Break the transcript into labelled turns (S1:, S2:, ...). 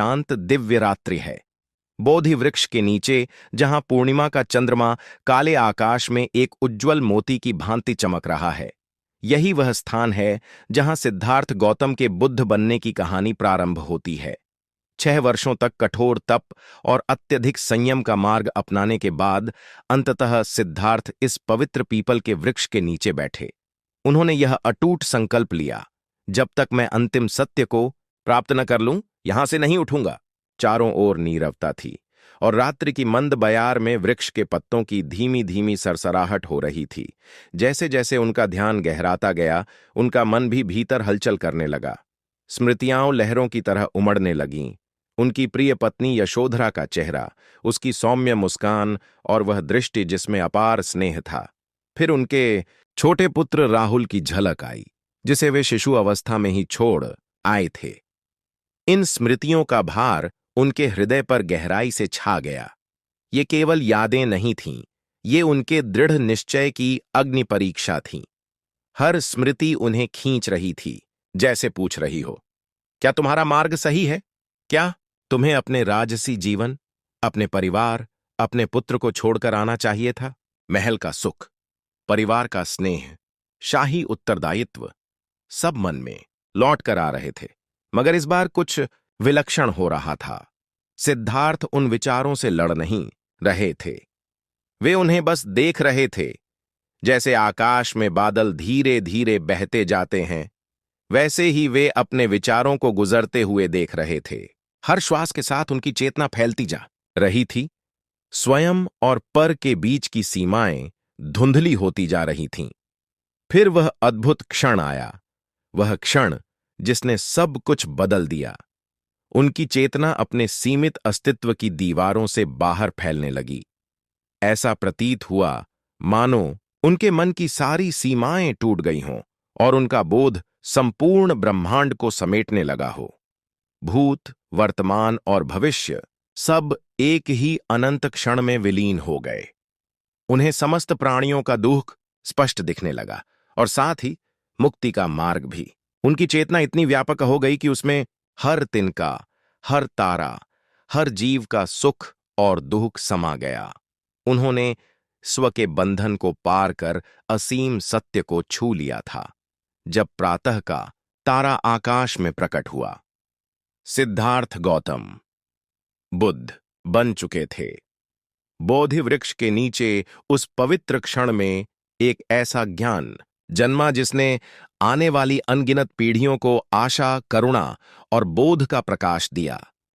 S1: शांत दिव्य रात्रि है। बोधि वृक्ष के नीचे, जहां पूर्णिमा का चंद्रमा काले आकाश में एक उज्ज्वल मोती की भांति चमक रहा है, यही वह स्थान है जहां सिद्धार्थ गौतम के बुद्ध बनने की कहानी प्रारंभ होती है। 6 वर्षों तक कठोर तप और अत्यधिक संयम का मार्ग अपनाने के बाद अंततः सिद्धार्थ इस पवित्र पीपल के वृक्ष के नीचे बैठे। उन्होंने यह अटूट संकल्प लिया, जब तक मैं अंतिम सत्य को प्राप्त न कर लूं, यहां से नहीं उठूंगा। चारों ओर नीरवता थी और रात्रि की मंद बयार में वृक्ष के पत्तों की धीमी धीमी सरसराहट हो रही थी। जैसे जैसे उनका ध्यान गहराता गया, उनका मन भी भीतर हलचल करने लगा। स्मृतियां लहरों की तरह उमड़ने लगीं। उनकी प्रिय पत्नी यशोधरा का चेहरा, उसकी सौम्य मुस्कान और वह दृष्टि जिसमें अपार स्नेह था। फिर उनके छोटे पुत्र राहुल की झलक आई, जिसे वे शिशु अवस्था में ही छोड़ आए थे। इन स्मृतियों का भार उनके हृदय पर गहराई से छा गया। ये केवल यादें नहीं थीं, ये उनके दृढ़ निश्चय की अग्नि परीक्षा थी। हर स्मृति उन्हें खींच रही थी, जैसे पूछ रही हो, क्या तुम्हारा मार्ग सही है? क्या तुम्हें अपने राजसी जीवन, अपने परिवार, अपने पुत्र को छोड़कर आना चाहिए था? महल का सुख, परिवार का स्नेह, शाही उत्तरदायित्व, सब मन में लौट कर आ रहे थे, मगर इस बार कुछ विलक्षण हो रहा था। सिद्धार्थ उन विचारों से लड़ नहीं रहे थे, वे उन्हें बस देख रहे थे। जैसे आकाश में बादल धीरे धीरे बहते जाते हैं, वैसे ही वे अपने विचारों को गुजरते हुए देख रहे थे। हर श्वास के साथ उनकी चेतना फैलती जा रही थी। स्वयं और पर के बीच की सीमाएं धुंधली होती जा रही थीं। फिर वह अद्भुत क्षण आया, वह क्षण जिसने सब कुछ बदल दिया। उनकी चेतना अपने सीमित अस्तित्व की दीवारों से बाहर फैलने लगी। ऐसा प्रतीत हुआ मानो उनके मन की सारी सीमाएं टूट गई हों और उनका बोध संपूर्ण ब्रह्मांड को समेटने लगा हो। भूत, वर्तमान और भविष्य सब एक ही अनंत क्षण में विलीन हो गए। उन्हें समस्त प्राणियों का दुख स्पष्ट दिखने लगा और साथ ही मुक्ति का मार्ग भी। उनकी चेतना इतनी व्यापक हो गई कि उसमें हर तिनका, हर तारा, हर जीव का सुख और दुख समा गया। उन्होंने स्व के बंधन को पार कर असीम सत्य को छू लिया था। जब प्रातः का तारा आकाश में प्रकट हुआ, सिद्धार्थ गौतम बुद्ध बन चुके थे। बोधि वृक्ष के नीचे उस पवित्र क्षण में एक ऐसा ज्ञान जन्मा जिसने आने वाली अनगिनत पीढ़ियों को आशा, करुणा और बोध का प्रकाश दिया।